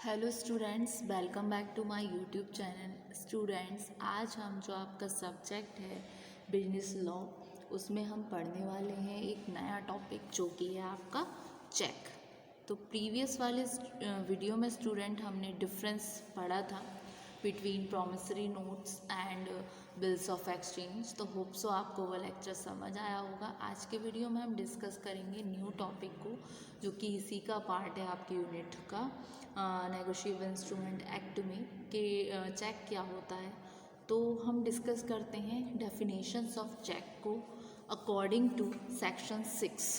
Hello students, welcome back to my YouTube channel. Students, आज हम जो आपका सब्जेक्ट है बिजनेस लॉ, उसमें हम पढ़ने वाले हैं एक नया टॉपिक जो कि है आपका चेक। तो प्रीवियस वाले वीडियो में स्टूडेंट हमने डिफरेंस पढ़ा था between promissory notes and bills of exchange. तो होप सो आपको वो लेक्चर समझ आया होगा। आज के वीडियो में हम डिस्कस करेंगे न्यू टॉपिक को, जो कि इसी का पार्ट है आपके यूनिट का नेगोशिएबल इंस्ट्रूमेंट एक्ट में कि चेक क्या होता है। तो हम डिस्कस करते हैं डेफिनेशंस ऑफ चेक को अकॉर्डिंग टू सेक्शन 6।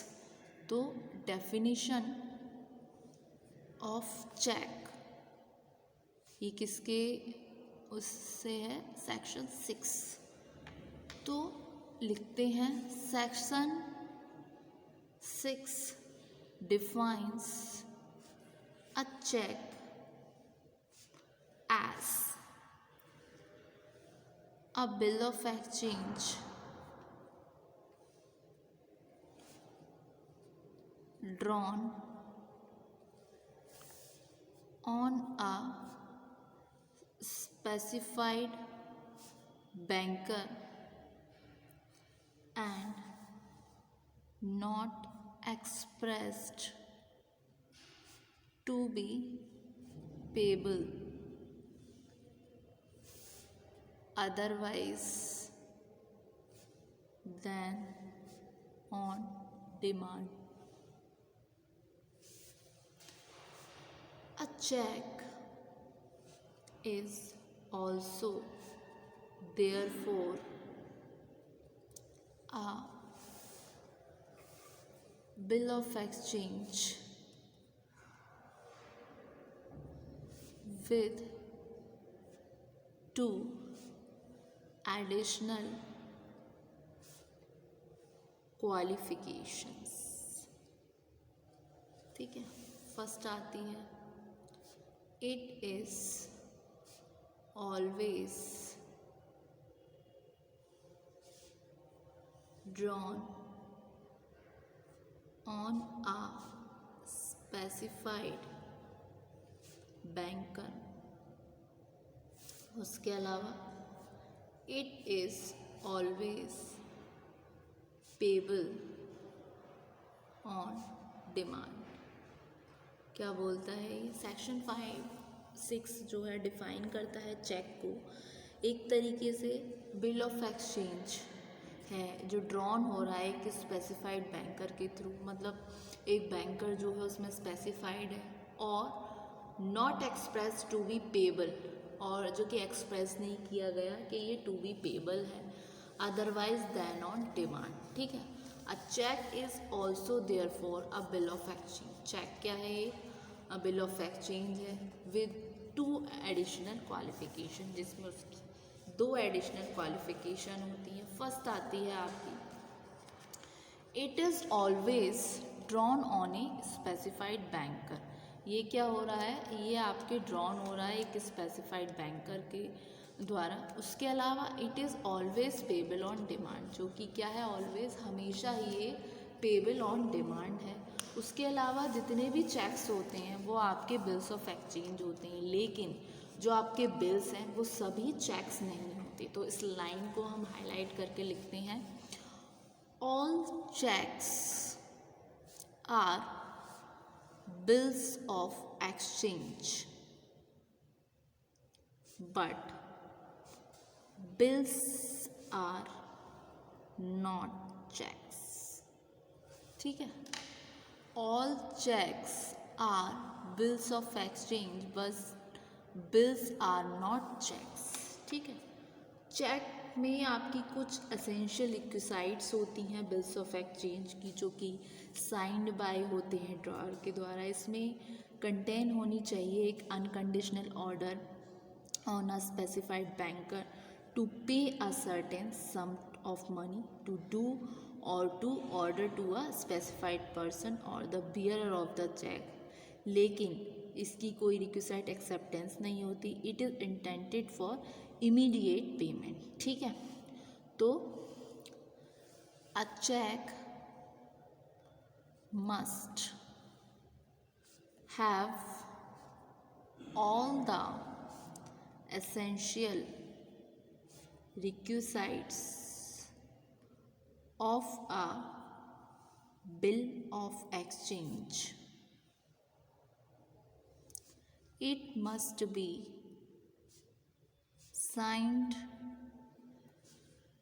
तो डेफिनेशन ऑफ चेक ये किसके उससे है? सेक्शन 6। तो लिखते हैं section 6 defines a check as a bill of exchange drawn on a specified banker and not expressed to be payable otherwise than on demand. A check is also therefore a bill of exchange with two additional qualifications। ठीक है, first आती है it is always drawn on a specified banker। उसके अलावा it is always payable on demand. क्या बोलता है ये? सेक्शन 5(6) जो है डिफाइन करता है चेक को एक तरीके से बिल ऑफ एक्सचेंज है जो ड्रॉन हो रहा है एक स्पेसिफाइड बैंकर के थ्रू। मतलब एक बैंकर जो है उसमें स्पेसिफाइड है और not express to be payable, और जो कि एक्सप्रेस नहीं किया गया कि ये टू बी पेबल है अदरवाइज देन ऑन डिमांड। ठीक है। A cheque is also there for a bill of exchange. Cheque क्या है? ये बिल ऑफ एक्सचेंज है विद टू एडिशनल क्वालिफिकेशन, जिसमें उसकी दो एडिशनल क्वालिफिकेशन होती हैं। फर्स्ट आती है आपकी it is always drawn on a specified banker. ये क्या हो रहा है? ये आपके ड्रॉन हो रहा है एक स्पेसिफाइड बैंकर के द्वारा। उसके अलावा it is always payable on demand, जो कि क्या है? ऑलवेज, हमेशा ही ये पेबल ऑन डिमांड है। उसके अलावा जितने भी चेक्स होते हैं वो आपके बिल्स ऑफ एक्सचेंज होते हैं, लेकिन जो आपके बिल्स हैं वो सभी चेक्स नहीं होते। तो इस लाइन को हम हाईलाइट करके लिखते हैं all cheques are bills of exchange but bills are not cheques. ठीक है। All cheques are bills of exchange but bills are not cheques. ठीक है। चेक में आपकी कुछ एसेंशियल रिक्विसाइट्स होती हैं बिल्स ऑफ एक्सचेंज की, जो कि साइंड बाय होते हैं ड्रॉअर के द्वारा। इसमें कंटेन होनी चाहिए एक unconditional order on a specified banker to pay a certain sum of money to do or to order to a specified person or the bearer of the check। लेकिन इसकी कोई रिक्विसाइट एक्सेप्टेंस नहीं होती। It is intended for immediate payment. ठीक है। तो अ check must have all the essential requisites of a bill of exchange. It must be signed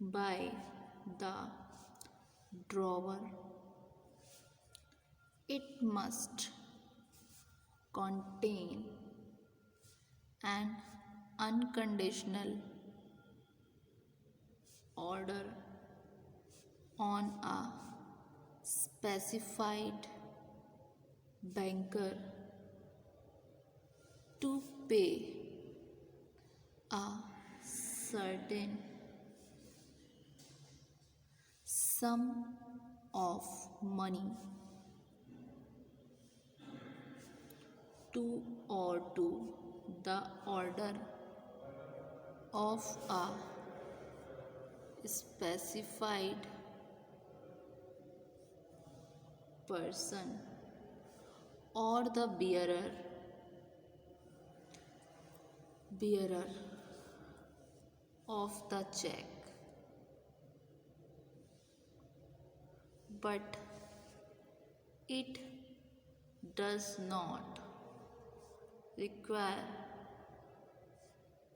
by the drawer. It must contain an unconditional order on a specified banker to pay a certain sum of money to or to the order of a specified person or the bearer of the check, but it does not require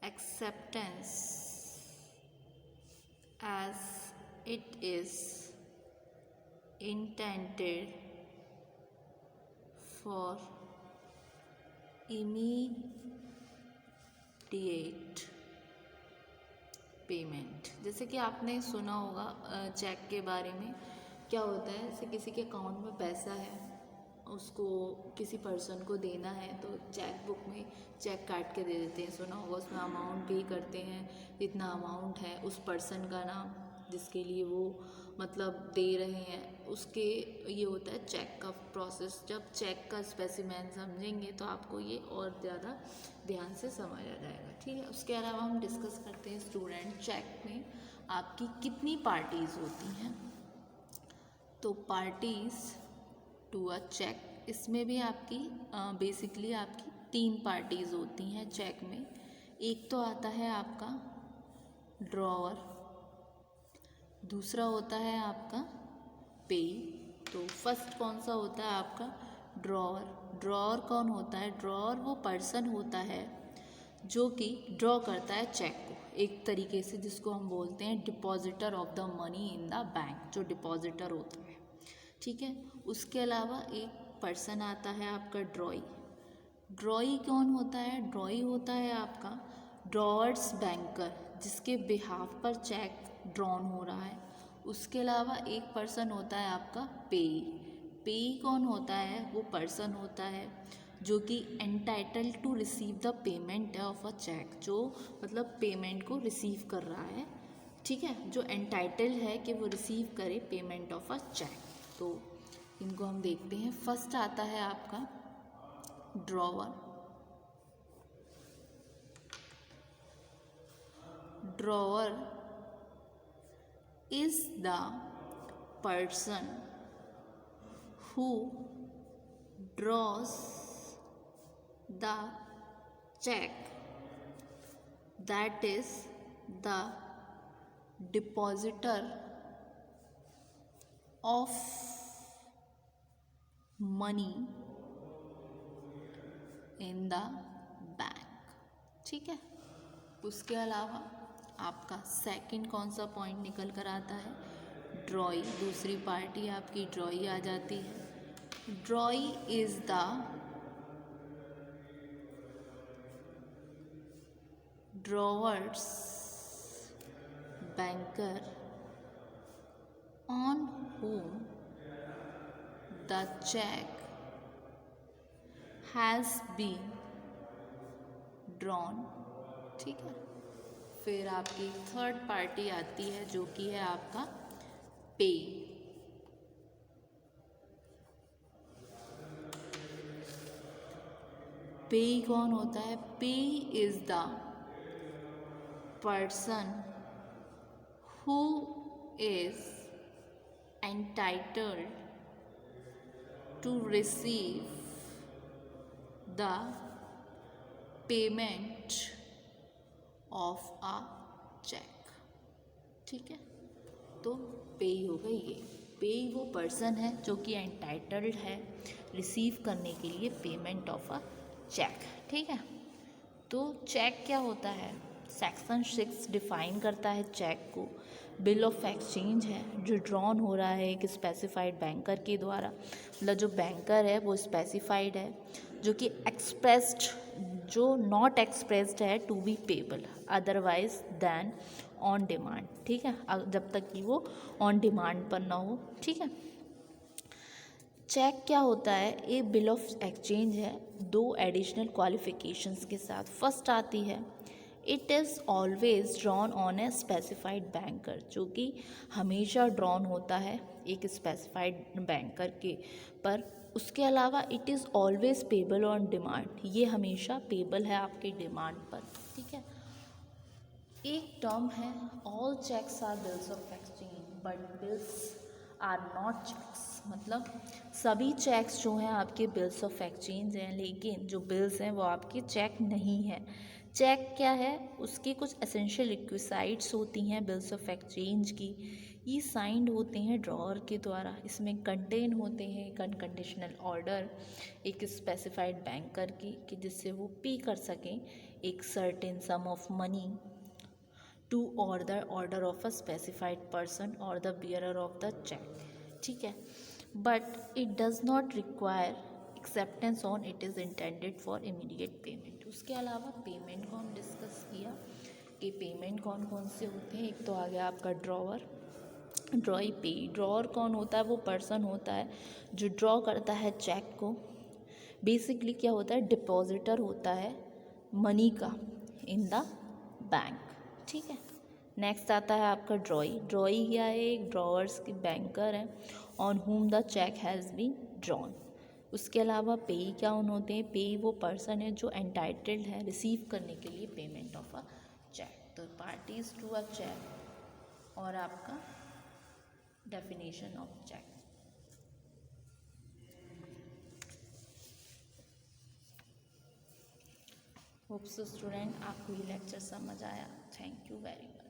acceptance as it is intended for immediate payment. जैसे कि आपने सुना होगा check के बारे में, क्या होता है, जैसे किसी के अकाउंट में पैसा है, उसको किसी पर्सन को देना है तो चेक बुक में चेक काट के दे देते हैं, सुना होगा। उसमें अमाउंट पे करते हैं, इतना अमाउंट है, उस पर्सन का नाम जिसके लिए वो मतलब दे रहे हैं, उसके ये होता है चेक का प्रोसेस। जब चेक का स्पेसिमेन समझेंगे तो आपको ये और ज़्यादा ध्यान से समझ आ जाएगा, ठीक है। उसके अलावा हम डिस्कस करते हैं स्टूडेंट, चेक में आपकी कितनी पार्टीज़ होती हैं। तो पार्टीज़ टू अ चेक, इसमें भी आपकी बेसिकली आपकी 3 पार्टीज़ होती हैं चेक में। एक तो आता है आपका ड्रॉवर, दूसरा होता है आपका पे। तो फर्स्ट कौन सा होता है आपका ड्रॉवर। ड्रॉवर कौन होता है, ड्रॉवर वो पर्सन होता है जो कि ड्रॉ करता है चेक को, एक तरीके से जिसको हम बोलते हैं depositor of the money in the bank, जो डिपॉजिटर होता है, ठीक है। उसके अलावा एक पर्सन आता है आपका ड्रॉई। ड्रॉई कौन होता है, ड्रॉई होता है आपका ड्रॉवर्स बैंकर, जिसके बिहाफ पर चेक ड्रॉन हो रहा है। उसके अलावा एक पर्सन होता है आपका पेई। पेई कौन होता है, वो पर्सन होता है जो कि entitle to receive the payment of a cheque, जो मतलब पेमेंट को रिसीव कर रहा है, ठीक है, जो एंटाइटल है कि वो रिसीव करे पेमेंट ऑफ अ चेक। तो इनको हम देखते हैं। फर्स्ट आता है आपका drawer. Drawer is the person who draws the check, that is the depositor of money in the bank, ठीक है। उसके अलावा आपका सेकंड कौन सा पॉइंट निकल कर आता है, ड्रॉई। दूसरी पार्टी आपकी ड्रॉई आ जाती है। ड्रॉई is the drawers banker on whom the check has been drawn, ठीक है। फिर आपकी थर्ड पार्टी आती है जो कि है आपका पे। पे कौन होता है, payee is the person who is entitled to receive the payment of a cheque. ठीक है, तो पेई हो गई ये। पेई वो पर्सन है जो कि एंटाइटल्ड है रिसीव करने के लिए पेमेंट ऑफ अ चेक। ठीक है, तो चेक क्या होता है? सेक्शन 6 डिफाइन करता है चेक को। बिल ऑफ एक्सचेंज है जो ड्रॉन हो रहा है एक स्पेसिफाइड बैंकर के द्वारा, मतलब जो बैंकर है वो स्पेसिफाइड है, जो कि एक्सप्रेस्ड, जो नॉट एक्सप्रेस्ड है to be payable otherwise than on demand. ठीक है, जब तक कि वो ऑन डिमांड पर ना हो। ठीक है, चेक क्या होता है? ए बिल ऑफ एक्सचेंज है दो एडिशनल क्वालिफिकेशंस के साथ। फर्स्ट आती है it is always drawn on a specified banker, जो कि हमेशा ड्रॉन होता है एक स्पेसिफाइड बैंकर के पर। उसके अलावा it is always payable on demand, ये हमेशा पेबल है आपकी डिमांड पर। ठीक है, एक टर्म है all cheques are bills of exchange but bills are not cheques, मतलब सभी चेक्स जो हैं आपके बिल्स ऑफ एक्सचेंज हैं, लेकिन जो बिल्स हैं वो आपके चेक नहीं है। चेक क्या है? उसके कुछ एसेंशियल रिक्विसाइट्स होती हैं बिल्स ऑफ एक्सचेंज की। ये साइंड होते हैं ड्रॉअर के द्वारा। इसमें कंटेन होते हैं एक अनकंडीशनल ऑर्डर एक स्पेसिफाइड बैंकर की, कि जिससे वो पे कर सकें एक certain sum of money to or the order of a specified person or the bearer of the check. ठीक है, but it does not require acceptance on it is intended for immediate payment। उसके अलावा payment को हम discuss किया कि payment कौन कौन से होते हैं। एक तो आ गया आपका ड्रॉवर, ड्रॉई पे। ड्रॉअर कौन होता है? वो पर्सन होता है जो ड्रॉ करता है चेक को। बेसिकली क्या होता है? डिपॉजिटर होता है मनी का इन द बैंक। ठीक है, नेक्स्ट आता है आपका ड्रॉई। ड्रॉई क्या है? एक ड्रॉवर्स की बैंकर है on whom the cheque has been drawn. उसके अलावा पेई क्या होते हैं? पेई वो पर्सन है जो एंटाइटल्ड है रिसीव करने के लिए पेमेंट ऑफ अ चेक। तो पार्टीज टू अ चेक और आपका definition of cheque. Hope so student आपको ये लेक्चर समझ आया। Thank you very much.